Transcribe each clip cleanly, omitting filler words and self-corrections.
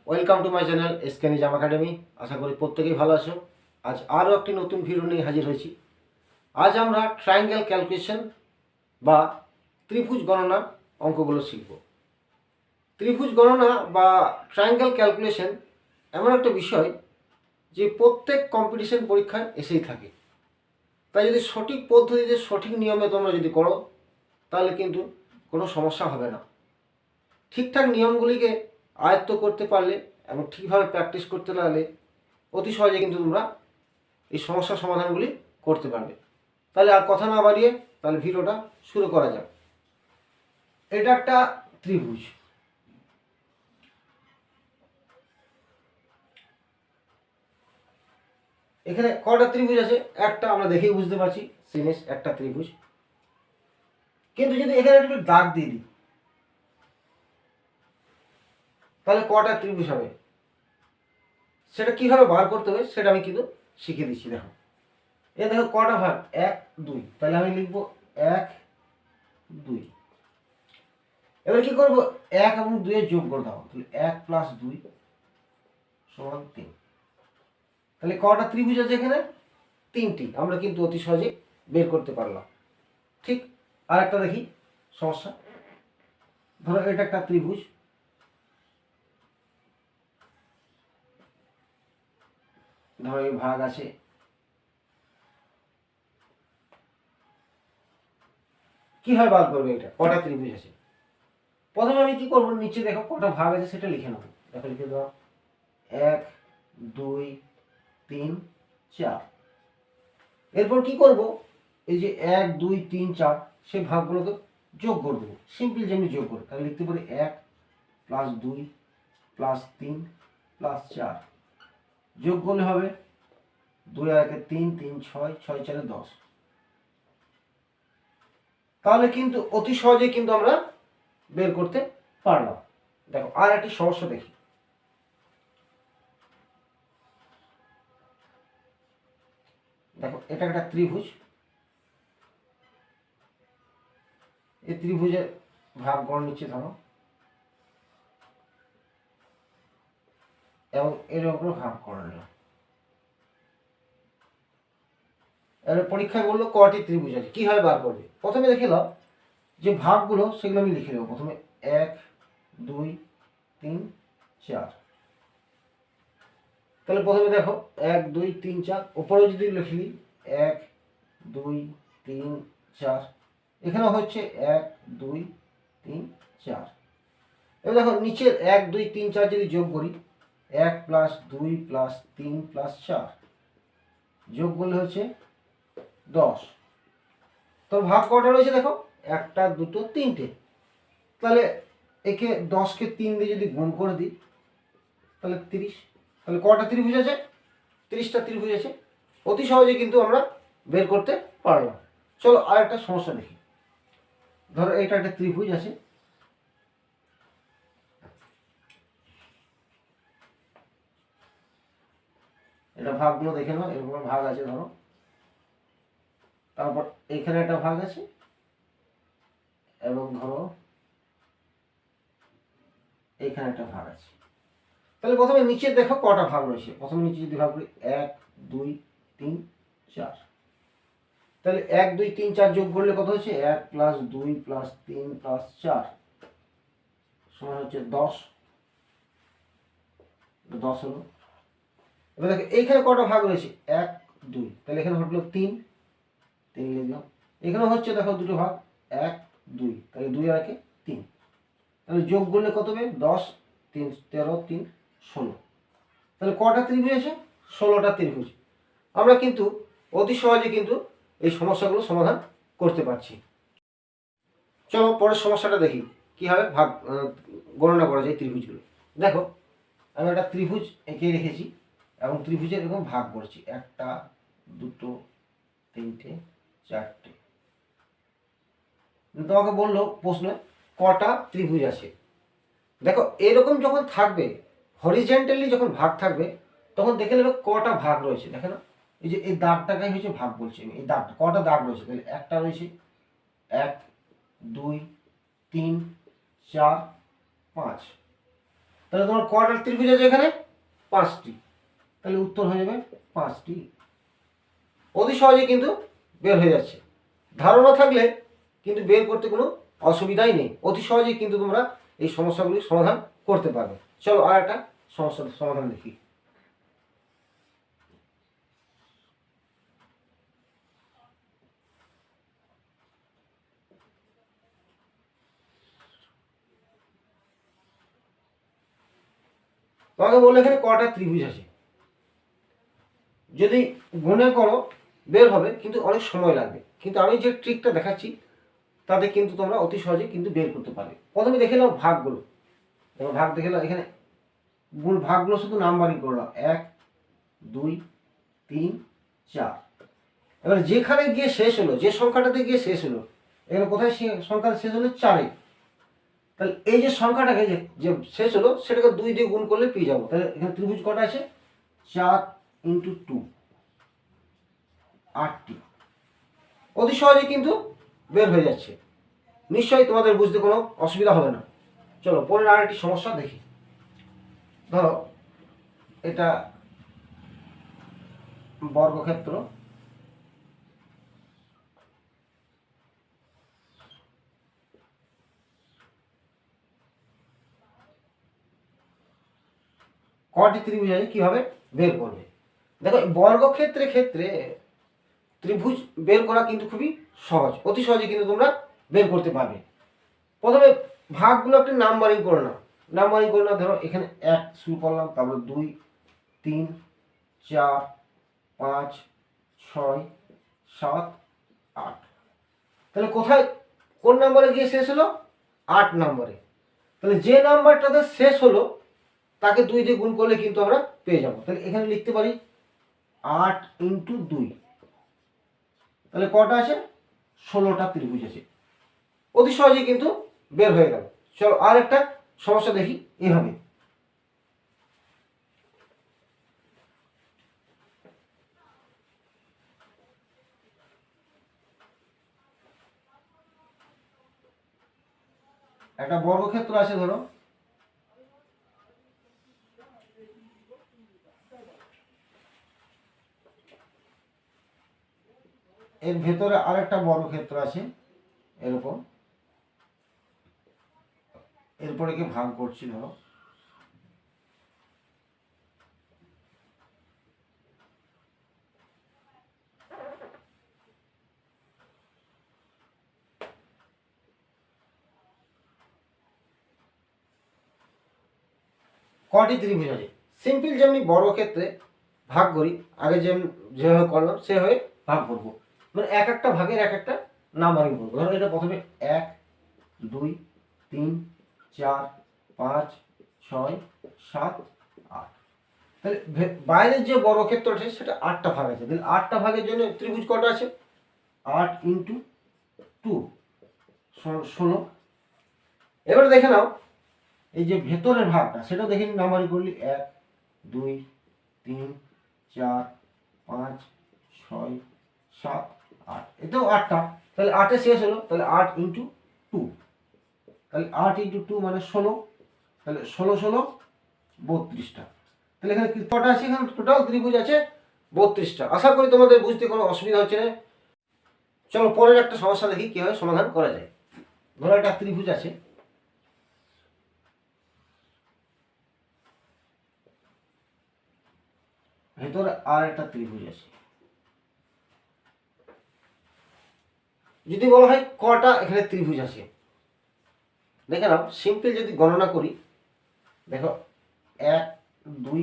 Welcome to my channel SK Nizam academy. আশা করি প্রত্যেকেই ভালো আছো। আজ আরও একটি নতুন ভিডিও নিয়ে হাজির হয়েছি। আজ আমরা ট্রায়াঙ্গেল ক্যালকুলেশন বা ত্রিভুজ গণনার অঙ্কগুলো শিখব। ত্রিভুজ গণনা বা ট্রায়াঙ্গেল ক্যালকুলেশন এমন একটা বিষয় যে প্রত্যেক কম্পিটিশন পরীক্ষায় এসেই থাকে। তাই যদি সঠিক পদ্ধতিতে সঠিক নিয়মে তোমরা যদি করো তাহলে কিন্তু কোনো সমস্যা হবে না। ঠিকঠাক নিয়মগুলিকে আয়ত্ত করতে পারলে এবং ঠিকভাবে প্র্যাকটিস করতে পারলে অতি সহজে কিন্তু তোমরা এই সমস্যার সমাধানগুলি করতে পারবে। তাহলে আর কথা না বাড়িয়ে তাহলে ভিডিওটা শুরু করা যাক। এটা একটা ত্রিভুজ। এখানে কটা ত্রিভুজ আছে? একটা, আমরা দেখেই বুঝতে পারছি সিনেস একটা ত্রিভুজ। কিন্তু যদি এখানে একটু দাগ দিয়ে দিই তাহলে কটা ত্রিভুজ হবে সেটা কিভাবে বার করতে হবে সেটা আমি কিন্তু শিখিয়ে দিচ্ছি। দেখো এ দেখো কটা ভাগ, 1 2, তাহলে আমি লিখবো 1 2। এবার কি করবো, 1 এবং 2 এর যোগ করে দাও, তাহলে 1 + 2 = 3। তাহলে কটা ত্রিভুজ আছে এখানে? 3টি। আমরা কিন্তু অতি সহজে বের করতে পারলাম। ঠিক আর একটা দেখি সমস্যা। ধরো এটা একটা ত্রিভুজ, ধরো এই ভাগ আছে, কিভাবে বার করবে এটা? কটা ত্রিভুজ আছে? প্রথমে আমি কি করবো, নিচে দেখো কটা ভাগ আছে সেটা লিখে নেবো। দেখো লিখে দাও 1 2 3 4। এরপর কি করব, এই যে 1 2 3 4 সেই ভাগগুলোকে যোগ করে দেবো। সিম্পল যেমনি যোগ করে, তাহলে লিখতে পারি 1 + 2 + 3 + 4। যোগ করলে হবে 2 আর 1 3 3 6 6 4 10। তাহলে কিন্তু অতি সহজে কিন্তু আমরা বের করতে পারলাম। দেখো আর একটি সমস্যা দেখি। দেখো এটা একটা ত্রিভুজ, এই ত্রিভুজের ভাগ গড় নিচ্ছে ধরো, এবং এর উপরে ভাগ করে নিলাম। এবার পরীক্ষায় বললো কটি ত্রিভুজ আছে, কিভাবে বার করবে? প্রথমে দেখে নাও যে ভাগগুলো সেগুলো আমি লিখে দেবো। প্রথমে 1 2 3 4। তাহলে প্রথমে দেখো 1 2 3 4, উপরেও যদি লিখলি 1 2 3 4, এখানে হচ্ছে 1 2 3 4। এবার দেখো নিচের 1 2 3 4 যদি যোগ করি, 1 + 2 + 3 + 4, যোগ করলে হচ্ছে 10। তো ভাগ কটা রয়েছে দেখো, একটা দুটো তিনটে। তাহলে একে 10কে 3 দিয়ে যদি গুণ করে দিই তাহলে 30। তাহলে কটা ত্রিভুজ আছে? 30টা ত্রিভুজ আছে। অতি সহজে কিন্তু আমরা বের করতে পারলাম। চলো আর একটা সমস্যা দেখি। ধরো এটা একটা ত্রিভুজ আছে, এটা ভাগগুলো দেখে নাও। এরকম ভাগ আছে ধরো, তারপর এখানে একটা ভাগ আছে, এবং ধরো এখানে একটা ভাগ আছে। তাহলে প্রথমে নিচে দেখো কটা ভাগ রয়েছে। প্রথমে নিচে যদি ভাগ করি 1 2 3 4, তাহলে 1 2 3 4 যোগ করলে কত হচ্ছে? 1 + 2 + 3 + 4 সমান হচ্ছে 10। 10 হলো। এবার দেখো এইখানে কটা ভাগ রয়েছে? 1 2, তাহলে এখানে হলো 3 3 লিখলাম। এখানে হচ্ছে দেখো দুটো ভাগ, 1 2, তাহলে 2 আর 1 3। তাহলে যোগ করলে কত হবে? 10 3 13 3 16। তাহলে কটা ত্রিভুজ আছে? 16টা ত্রিভুজ। আমরা কিন্তু অতি সহজে কিন্তু এই সমস্যাগুলো সমাধান করতে পারছি। চলো পরের সমস্যাটা দেখি কীভাবে ভাগ গণনা করা যায় ত্রিভুজগুলো। দেখো আমি একটা ত্রিভুজ এঁকে রেখেছি এবং ত্রিভুজের এরকম ভাগ করছি, একটা দুটো তিনটে চারটে। তোমাকে বললো প্রশ্নে কটা ত্রিভুজ আছে। দেখো এরকম যখন থাকবে, হরিজেন্টালি যখন ভাগ থাকবে, তখন দেখে নেবে কটা ভাগ রয়েছে। দেখে না, এই যে এই দাগটাকে হচ্ছে ভাগ বলছি আমি। এই দাগটা কটা দাগ রয়েছে, তাহলে একটা রয়েছে, 1 2 3 4 5। তাহলে তোমার কটা ত্রিভুজ আছে এখানে? 5টি। তাহলে উত্তর হয়ে যাবে 5টি। অতি সহজে কিন্তু বের হয়ে যাচ্ছে। ধারণা থাকলে কিন্তু বের করতে কোনো অসুবিধাই নেই। অতি সহজেই কিন্তু তোমরা এই সমস্যাগুলির সমাধান করতে পারবে। চলো আর একটা সমস্যার সমাধান দেখি। তোমাকে বললে এখানে কটা ত্রিভুজ আছে, যদি গুণে করো বের হবে, কিন্তু অনেক সময় লাগবে। কিন্তু আমি যে ট্রিকটা দেখাচ্ছি তাতে কিন্তু তোমরা অতি সহজে কিন্তু বের করতে পারবে। প্রথমে দেখে নাও ভাগগুলো। এবার ভাগ দেখে নাও, এখানে গুণ ভাগগুলো শুধু নাম্বারিং করলাম 1 2 3 4। এবার যেখানে গিয়ে শেষ হলো, যে সংখ্যাটাতে গিয়ে শেষ হলো, এখানে কোথায় সংখ্যাটা শেষ হলো? 4-এ। তাহলে এই যে সংখ্যাটাকে যে শেষ হলো সেটাকে 2 দিয়ে গুণ করলে পেয়ে যাবো। তাহলে এখানে ত্রিভুজ কটা আছে? 4 × 2, 8টি। অতি সহজে কিন্তু বের হয়ে যাচ্ছে। নিশ্চয়ই তোমাদের বুঝতে কোনো অসুবিধা হবে না। চলো পরের আরেকটি সমস্যা দেখি। ধরো এটা বর্গক্ষেত্র, কটি ত্রিভুজ আছে কিভাবে বের করবে? দেখো বর্গক্ষেত্রের ক্ষেত্রে ত্রিভুজ বের করা কিন্তু খুবই সহজ, অতি সহজে কিন্তু তোমরা বের করতে পারবে। প্রথমে ভাগগুলো একটা নাম্বারিং করে নাও। নাম্বারিং করে নাও, ধরো এখানে 1 শুরু করলাম, তারপরে 2 3 4 5 6 7 8। তাহলে কোথায় কোন নাম্বারে গিয়ে শেষ হলো? 8 নম্বরে। তাহলে যে নাম্বারটাতে শেষ হলো তাকে 2 দিয়ে গুণ করলে কিন্তু আমরা পেয়ে যাবো। তাহলে এখানে লিখতে পারি 8 × 2। তাহলে কটা আছে? 16টা ত্রিভুজ আছে। অতি সহজেই কিন্তু বের হয়ে গেল। চলো আর একটা সমস্যা দেখি এভাবে। একটা বর্গক্ষেত্র আছে, ধরো এর ভেতরে আরেকটা বর্গক্ষেত্র আছে এরকম, এরপরে কি ভাগ করছি। ধরো কটি ত্রিভুজ আছে? সিম্পল যেমনি বর্গক্ষেত্রে ভাগ করি, আগে যেভাবে করলাম সেভাবে ভাগ করবো। মানে এক একটা ভাগের এক একটা নাম্বারিং করবো। ধরো এটা প্রথমে 1 2 3 4 5 6 7 8। তাহলে বাইরের যে বর্গক্ষেত্রটা সেটা 8টা ভাগ আছে। তাহলে 8টা ভাগের জন্য ত্রিভুজ কটা আছে? 8 × 2 16। এবারে দেখে নাও এই যে ভেতরের ভাগটা সেটাও দেখে নাম্বারিং করলি 1 2 3 4 5 6 7 8। এতেও 8টা। তাহলে 8-এ শেষ হলো, তাহলে 8 × 2। তাহলে 8 × 2 মানে 16। তাহলে 16 16 32টা। তাহলে এখানে কটা আছে? এখানে টোটাল ত্রিভুজ আছে 32টা। আশা করি তোমাদের বুঝতে কোনো অসুবিধা হচ্ছে না। চলো পরের একটা সমস্যা দেখি কিভাবে সমাধান করা যায়। ধরো একটা ত্রিভুজ আছে, ভেতরে আর একটা ত্রিভুজ আছে। যদি বলা হয় কটা এখানে ত্রিভুজ আছে, দেখে নাও সিম্পল যদি গণনা করি, দেখো 1 2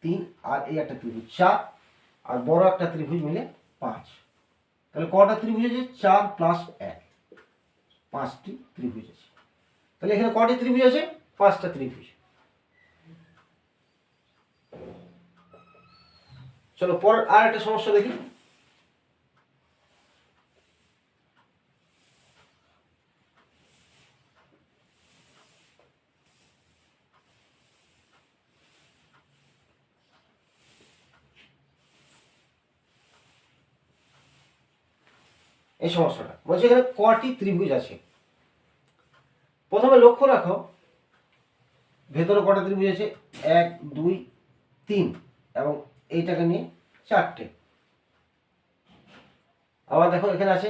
3 আর এই একটা ত্রিভুজ 4, আর বড় একটা ত্রিভুজ মিলে 5। তাহলে কটা ত্রিভুজ আছে? 4 + 1, 5টি ত্রিভুজ আছে। তাহলে এখানে কটি ত্রিভুজ আছে? 5টা ত্রিভুজ। চলো পরের আর একটা সমস্যা দেখি। এই সমস্যাটা বলছে এখানে কটি ত্রিভুজ আছে। প্রথমে লক্ষ্য রাখো ভেতরে কটা ত্রিভুজ আছে? 1 2 3 এবং এইটাকে নিয়ে 4টে। আবার দেখো এখানে আছে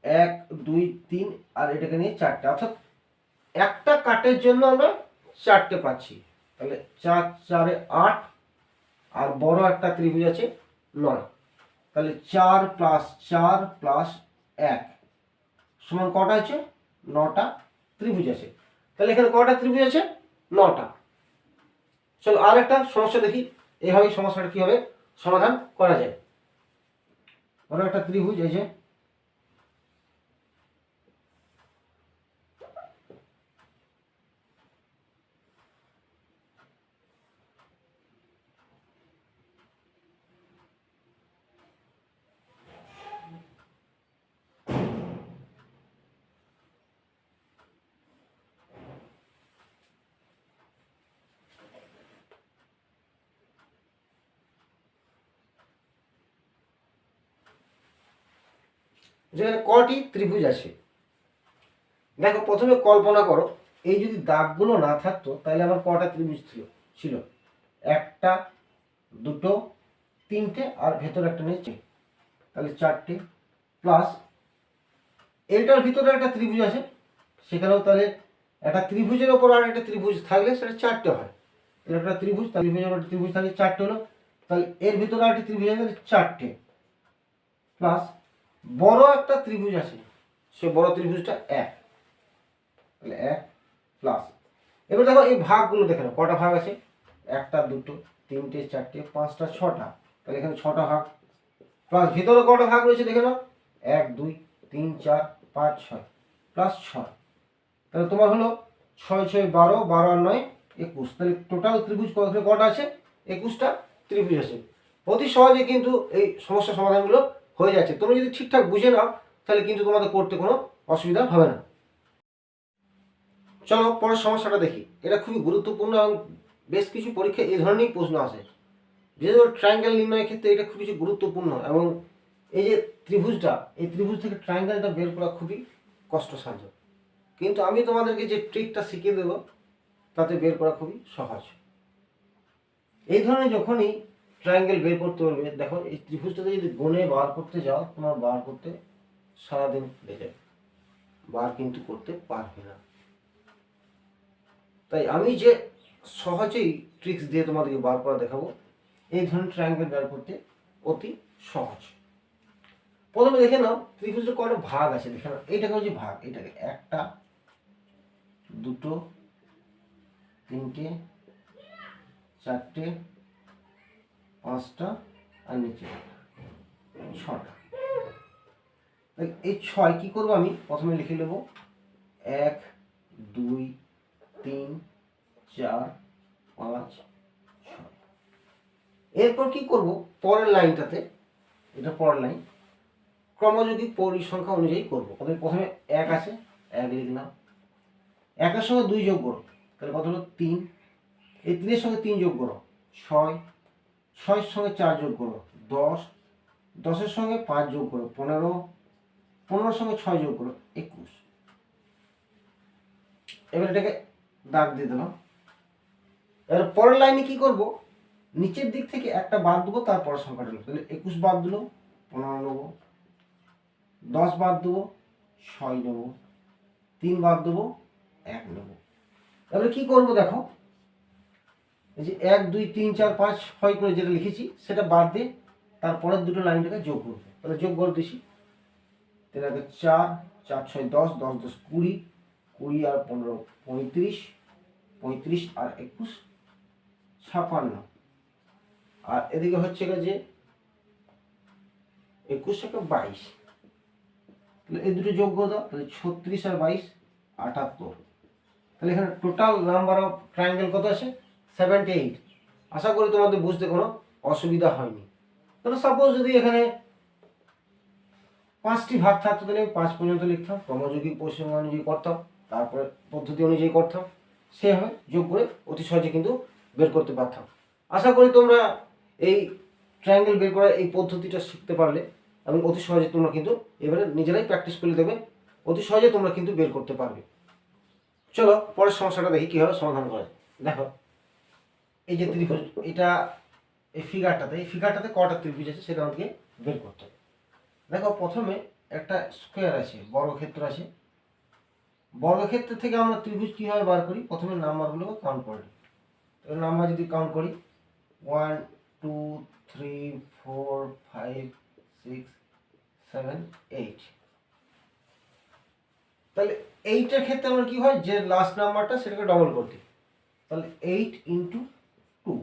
1 2 3 আর এটাকে নিয়ে 4টে, অর্থাৎ একটা কাটের জন্য আমরা 4টে পাচ্ছি। তাহলে 4 4 8 আর বড় একটা ত্রিভুজ আছে 9। তাহলে 4 + 4 + 1 সমান কটা আছে? 9টা ত্রিভুজ আছে। তাহলে এখানে কটা ত্রিভুজ আছে? 9টা। চলো আর একটা সমস্যা দেখি, এইভাবে সমস্যাটা কিভাবে সমাধান করা যায়। বড় একটা ত্রিভুজ এই যে, যেখানে কটি ত্রিভুজ আছে। দেখো প্রথমে কল্পনা করো, এই যদি দাগগুলো না থাকতো তাহলে আমার কটা ত্রিভুজ ছিল? একটা, দুটো, তিনটে আর ভেতরে একটা নিচে, তাহলে 4টে। প্লাস এইটার ভিতরে একটা ত্রিভুজ আছে, সেখানেও তাহলে একটা ত্রিভুজের ওপর আর একটা ত্রিভুজ থাকলে সেটা 4টে হয়। এর একটা ত্রিভুজ, তার ত্রিভুজের একটা ত্রিভুজ থাকলে 4টে হলো। তাহলে এর ভিতরে একটা ত্রিভুজ আছে 4টে। প্লাস বড় একটা ত্রিভুজ আছে, সে বড় ত্রিভুজটা 1, তাহলে 1 প্লাস। এবার দেখো এই ভাগগুলো দেখে নাও, কটা ভাগ আছে? একটা, দুটো, তিনটে, চারটে, পাঁচটা, 6টা। তাহলে এখানে 6টা ভাগ। প্লাস ভিতরে কটা ভাগ রয়েছে দেখে নাও, 1 2 3 4 5 6 প্লাস 6। তাহলে তোমার হলো 6 6 12, 12 আর 9 21। তাহলে টোটাল ত্রিভুজ কটা আছে? 21টা ত্রিভুজ আছে। অতি সহজে কিন্তু এই সমস্যার সমাধানগুলো হয়ে যাচ্ছে। তুমি যদি ঠিকঠাক বুঝে নাও তাহলে কিন্তু তোমাদের করতে কোনো অসুবিধা হবে না। চলো পরের সমস্যাটা দেখি। এটা খুবই গুরুত্বপূর্ণ এবং বেশ কিছু পরীক্ষায় এই ধরনেরই প্রশ্ন আসে। যেহেতু ট্রায়াঙ্গেল নির্ণয়ের ক্ষেত্রে এটা খুবই গুরুত্বপূর্ণ এবং এই যে ত্রিভুজটা, এই ত্রিভুজ থেকে ট্রায়াঙ্গেলটা বের করা খুবই কষ্টসাধ্য। কিন্তু আমি তোমাদেরকে যে ট্রিকটা শিখিয়ে দেবো তাতে বের করা খুবই সহজ। এই ধরনের যখনই ট্রায়াঙ্গেল বের করতে পারবে, দেখো এই ত্রিভুজটাতে যদি গুণে বার করতে যাও, তোমার বার করতে সারাদিন লেগে যাবে, বার কিন্তু করতে পারবে না। তাই আমি যে সহজেই ট্রিক্স দিয়ে তোমাদেরকে বার করা দেখাবো, এই ধরনের ট্রায়াঙ্গেল বের করতে অতি সহজ। প্রথমে দেখে নাও ত্রিভুজের কয়টা ভাগ আছে। দেখে নাও এইটাকে হচ্ছে ভাগ, এটাকে 1টা 2টো 3টে 4টে 5টা আর নিচে 6টা। এই 6 কি করবো আমি প্রথমে লিখে নেব 1 2 3 4 5 6। এরপর কি করব, পরের লাইনটাতে, এটা পরের লাইন, ক্রমযোগী পরিসংখ্যা অনুযায়ী করবো। প্রথমে 1 আছে, 1 লিখলাম। 1-এর সঙ্গে 2 যোগ করো, তাহলে কত হলো 3। এই 3-এর সঙ্গে 3 যোগ করো 6, 6-এর সঙ্গে 4 যোগ করো 10, 10-এর সঙ্গে 5 যোগ করো 15, 15-এর সঙ্গে 6 যোগ করো 21। এবার এটাকে দাগ দিয়ে দিলাম। এবার পরের লাইনে কি করব, নিচের দিক থেকে একটা বাদ দেবো, তারপর সংখ্যাটা নেবো। তাহলে 21 বাদ দিল 15 নেবো, 10 বাদ দেবো 6 নেবো, 3 বাদ দেবো 1 নেবো। এবারে কি করব দেখো, এই যে 1 2 3 4 5 6 করে যেটা লিখেছি সেটা বাদ দিয়ে তারপরের দুটো লাইনটাকে যোগ করবো। তাহলে যোগ করে দিছি, তাহলে 4 4 6 10, 10 10 20, 20 আর 15 35, 35 আর 21 56। আর এদিকে হচ্ছে যে 21 থেকে 22, তাহলে এই দুটো যোগ করে দাও, তাহলে 36 আর 22 78। তাহলে এখানে টোটাল নাম্বার অফ ট্রায়াঙ্গেল কত আছে? 78। আশা করি তোমাদের বুঝতে কোনো অসুবিধা হয়নি। তাহলে সাপোজ যদি এখানে 5টি ভাগ থাকতো তাহলে আমি 5 পর্যন্ত লিখতাম, ক্রমযোগী পরিসংখ্যা অনুযায়ী করতাম, তারপরে পদ্ধতি অনুযায়ী করতাম, সেভাবে যোগ করে অতি সহজে কিন্তু বের করতে পারতাম। আশা করি তোমরা এই ট্রায়াঙ্গেল বের করার এই পদ্ধতিটা শিখতে পারলে এবং অতি সহজে তোমরা কিন্তু এবারে নিজেরাই প্র্যাকটিস করে দেবে, অতি সহজে তোমরা কিন্তু বের করতে পারবে। চলো পরের সমস্যাটা দেখি কীভাবে সমাধান করা যায়। দেখো এই যে ত্রিভুজ, এটা এই ফিগারটাতে কটা ত্রিভুজ আছে সেটা আমাকে বের করতে হবে। দেখো প্রথমে একটা স্কোয়ার আছে, বর্গক্ষেত্র আছে। বর্গক্ষেত্র থেকে আমরা ত্রিভুজ কীভাবে বার করি, প্রথমে নাম্বারগুলোকে কাউন্ট করে নিই। তো নাম্বার যদি কাউন্ট করি 1 2 3 4 5 6 7 8, তাহলে এইটার ক্ষেত্রে আমরা কি হয়, যে লাস্ট নাম্বারটা সেটাকে ডবল করতে, তাহলে 8 ইন্টু 2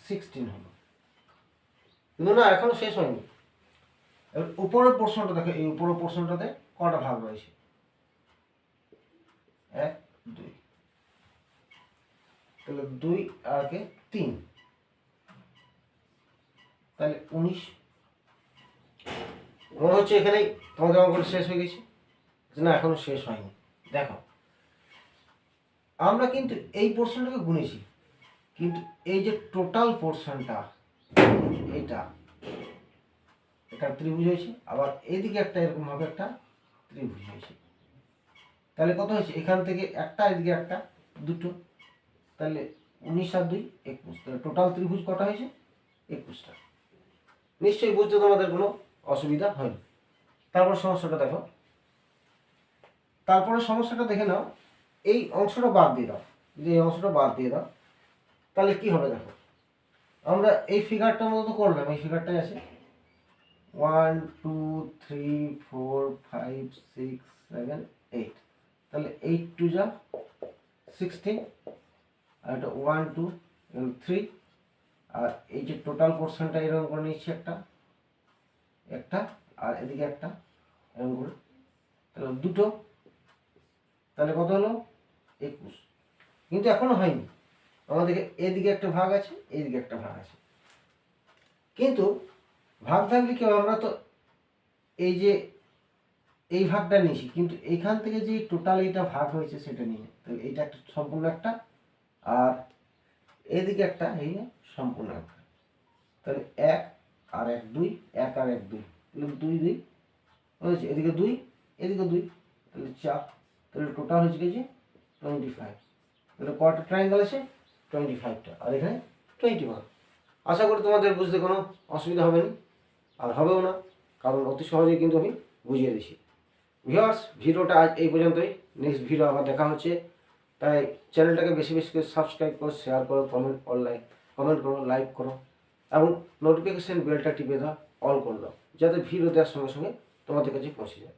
16 হলো। কিন্তু না, এখনো শেষ হয়নি। এবার উপরের পোর্শনটা দেখো, এই উপরের পোর্শনটাতে কটা ভাগ রয়েছে, 1 2, তাহলে 2 আর 3, তাহলে 19। মনে হচ্ছে এখানেই তোমাদের অঙ্কটা শেষ হয়ে গেছে, না এখনো শেষ হয়নি। দেখো আমরা কিন্তু এই পোর্শনটাকে গুনেছি, কিন্তু এই যে টোটাল পোর্শনটা, এটা একটা ত্রিভুজ হয়েছে, আবার এইদিকে একটা এরকম ভাবে একটা ত্রিভুজ হয়েছে। তাহলে কত হয়েছে, এখান থেকে একটা, এদিকে একটা, দুটো, তাহলে 19 আর 2 21। তাহলে টোটাল ত্রিভুজ কটা হয়েছে, 21টা। নিশ্চয়ই বুঝতে তোমাদের কোনো অসুবিধা হয়নি। তারপর সমস্যাটা দেখো, তারপরে সমস্যাটা দেখে নাও, এই অংশটা বাদ দিয়ে দাও। যদি এই অংশটা বাদ দিয়ে দাও তাহলে কি হবে দেখো, আমরা এই ফিগারটার মতো করলাম, এই ফিগারটাই আছে 1 2 3 4 5 6 7 8, তাহলে 8 2 যা 16, আর এটা 1 2 3, আর এই যে টোটাল পোর্শনটা এরকম করে নিচ্ছি, একটা একটা, আর এদিকে একটা এরকম করে, তাহলে দুটো, তাহলে কত হলো 21। কিন্তু এখনো হয়নি, আমাদেরকে এদিকে একটা ভাগ আছে, এইদিকে একটা ভাগ আছে। কিন্তু ভাগ থাকলে কি হবে, আমরা তো এই যে এই ভাগটা নিয়েছি, কিন্তু এইখান থেকে যে টোটাল এইটা ভাগ হয়েছে সেটা নিয়ে, তাহলে এইটা একটা সম্পূর্ণ একটা, আর এদিকে একটা, এই সম্পূর্ণ একটা, তাহলে 1 আর 1 2, 1 আর 1 2, তাহলে 2 2 হয়েছে, এদিকে 2 এদিকে 2, তাহলে 4, তাহলে টোটাল হয়েছে কি যে 25। তাহলে কয়টা ট্রায়াঙ্গেল আছে, 25টা, আর এখানে 21। আশা করি তোমাদের বুঝতে কোনো অসুবিধা হবে না, আর হবেও না, কারণ অতি সহজেই কিন্তু আমি বুঝিয়ে দিচ্ছি। ভিউয়ার্স, ভিডিওটা আজ এই পর্যন্তই। নেক্সট ভিডিও আবার দেখা হচ্ছে, তাই চ্যানেলটাকে বেশি বেশি করে সাবস্ক্রাইব করো, শেয়ার করো, কমেন্ট করো, লাইক করো, এবং নোটিফিকেশান বেলটা টিপে দাও, অল করে দাও, যাতে ভিডিও দেওয়ার সঙ্গে সঙ্গে তোমাদের কাছে পৌঁছে যায়।